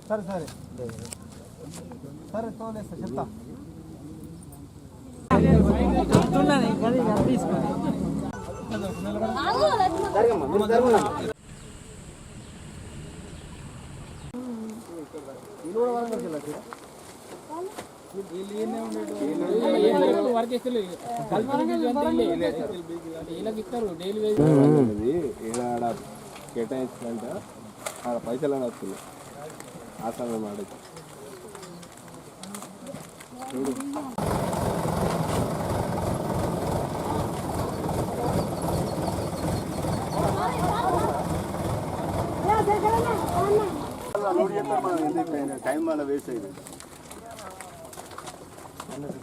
సరే సరే సరే తోలేస్తా చెప్తా కేటాయించాలంటే ఆడ పైసలు అని వస్తుంది ఆ సమయం ఆడచ్చు టైం వల్ల వేస్ట్ అయింది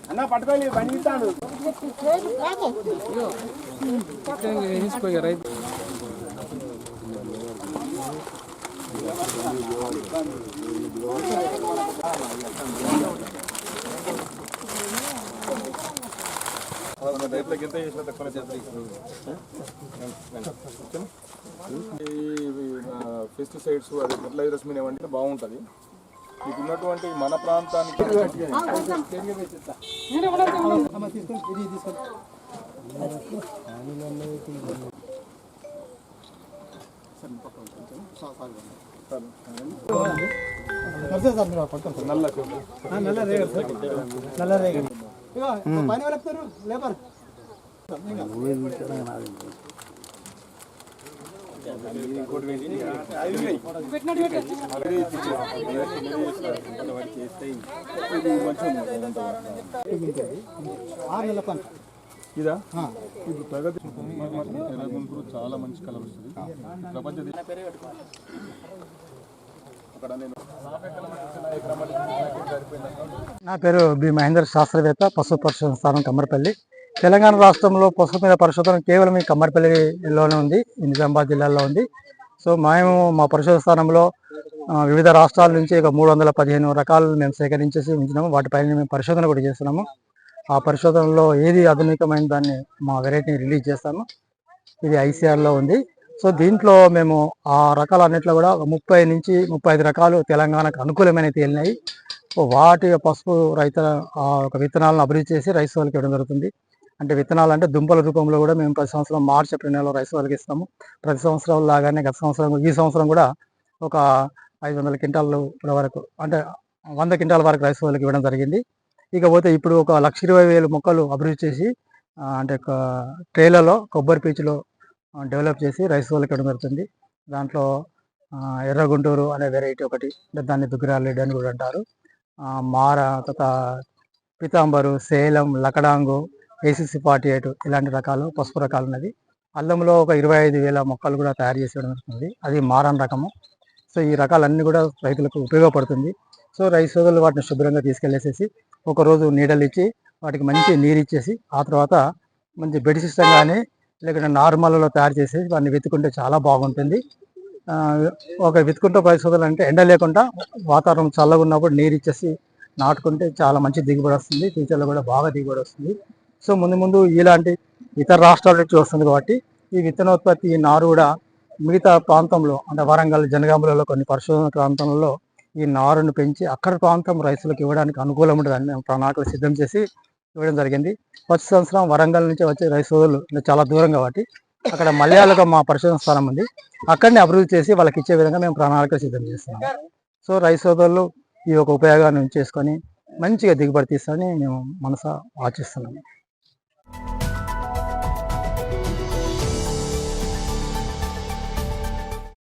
అన్న పట్టుకోవాలి బండి ఇస్తాడు రైతు రైతులకు ఎంత చేసినా తక్కువ పెస్టిసైడ్స్ అది ఫెర్టిలైజర్స్ మీద ఏమంటే బాగుంటుంది మీకు ఉన్నటువంటి మన ప్రాంతానికి లేబర్ ఇదా ఇప్పుడు ప్రగతి ఎర్రగుంటూరు చాలా మంచి కలర్ వస్తుంది ప్రపంచ నా పేరు బి మహేందర్, శాస్త్రవేత్త, పశు పరిశోధన స్థానం కమ్మరపల్లి. తెలంగాణ రాష్ట్రంలో పశువు మీద పరిశోధన కేవలం ఈ కమ్మరపల్లిలోనే ఉంది, నిజామాబాద్ జిల్లాలో ఉంది. సో మేము మా పరిశోధన స్థానంలో వివిధ రాష్ట్రాల నుంచి ఇక 315 రకాలు మేము సేకరించేసి ఉంచినాము. వాటిపైన మేము పరిశోధన కూడా చేస్తున్నాము. ఆ పరిశోధనలో ఏది ఆధునికమైన దాన్ని మా వెరైటీని రిలీజ్ చేస్తాము. ఇది ఐసీఆర్లో ఉంది. సో దీంట్లో మేము ఆ రకాలన్నింటిలో కూడా 30 నుంచి 35 రకాలు తెలంగాణకు అనుకూలమైన తేలినాయి. వాటి పసుపు రైతుల ఒక విత్తనాలను అభివృద్ధి చేసి రైస్ వాళ్ళకి ఇవ్వడం జరుగుతుంది. అంటే విత్తనాలు అంటే దుంపల రూపంలో కూడా మేము ప్రతి సంవత్సరం మార్చి ఏప్రిల్ నెలలో రైస్ వాళ్ళకి ఇస్తాము. ప్రతి సంవత్సరం లాగానే గత సంవత్సరం ఈ సంవత్సరం కూడా ఒక 500 క్వింటాల వరకు అంటే 100 క్వింటాల వరకు రైస్ వాళ్ళకి ఇవ్వడం జరిగింది. ఇకపోతే ఇప్పుడు ఒక 1,20,000 మొక్కలు అభివృద్ధి చేసి అంటే ట్రేలలో కొబ్బరి పీచులో డెవలప్ చేసి రైస్ వాళ్ళకి ఇవ్వడం జరుగుతుంది. దాంట్లో ఎర్రగుంటూరు అనే వెరైటీ ఒకటి, దాన్ని దుగ్గిరాలెడ్డి అని కూడా అంటారు. మార, తర్వాత పితాంబరు, సేలం, లకడాంగు, ఏసీసీ 48 ఇలాంటి రకాలు పసుపు రకాలు ఉన్నది. అల్లంలో ఒక 25,000 మొక్కలు కూడా తయారు చేసి ఇవ్వడం జరుగుతుంది. అది మారన్ రకము. సో ఈ రకాలన్నీ కూడా రైతులకు ఉపయోగపడుతుంది. సో రైతు సోదరులు వాటిని శుభ్రంగా తీసుకెళ్ళేసేసి ఒకరోజు నీడలు ఇచ్చి వాటికి మంచి నీరు ఇచ్చేసి ఆ తర్వాత మంచి బెడ్ సిస్టమ్ కానీ లేకుంటే నార్మల్లో తయారు చేసేసి వాటిని వెతుకుంటే చాలా బాగుంటుంది. ఒక విత్తుకుంటే రైతు సోదరులు అంటే ఎండ లేకుండా వాతావరణం చల్లగా ఉన్నప్పుడు నీరు ఇచ్చేసి నాటుకుంటే చాలా మంచి దిగుబడి వస్తుంది. ఫ్యూచర్లో కూడా బాగా దిగుబడి వస్తుంది. సో ముందు ఇలాంటి ఇతర రాష్ట్రాల నుంచి వస్తుంది కాబట్టి ఈ విత్తనోత్పత్తి ఈ నారు కూడా మిగతా ప్రాంతంలో అంటే వరంగల్, జనగాంలో కొన్ని పరిశోధన ప్రాంతంలో ఈ నారును పెంచి అక్కడ ప్రాంతం రైతులకు ఇవ్వడానికి అనుకూలం ఉంటుందని మేము ప్రణాళికలు సిద్ధం చేసి ఇవ్వడం జరిగింది. వచ్చే సంవత్సరం వరంగల్ నుంచి వచ్చే రైతు సోదరులు చాలా దూరం కాబట్టి అక్కడ మలయాళంలో మా పరిశోధన స్థానం ఉంది, అక్కడిని అభివృద్ధి చేసి వాళ్ళకి ఇచ్చే విధంగా మేము ప్రణాళికలు సిద్ధం చేస్తున్నాం. సో రైతు సోదరులు ఈ యొక్క ఉపయోగాన్ని చేసుకొని మంచిగా దిగుబడి తీస్తారని మేము మనసా ఆశిస్తున్నాము.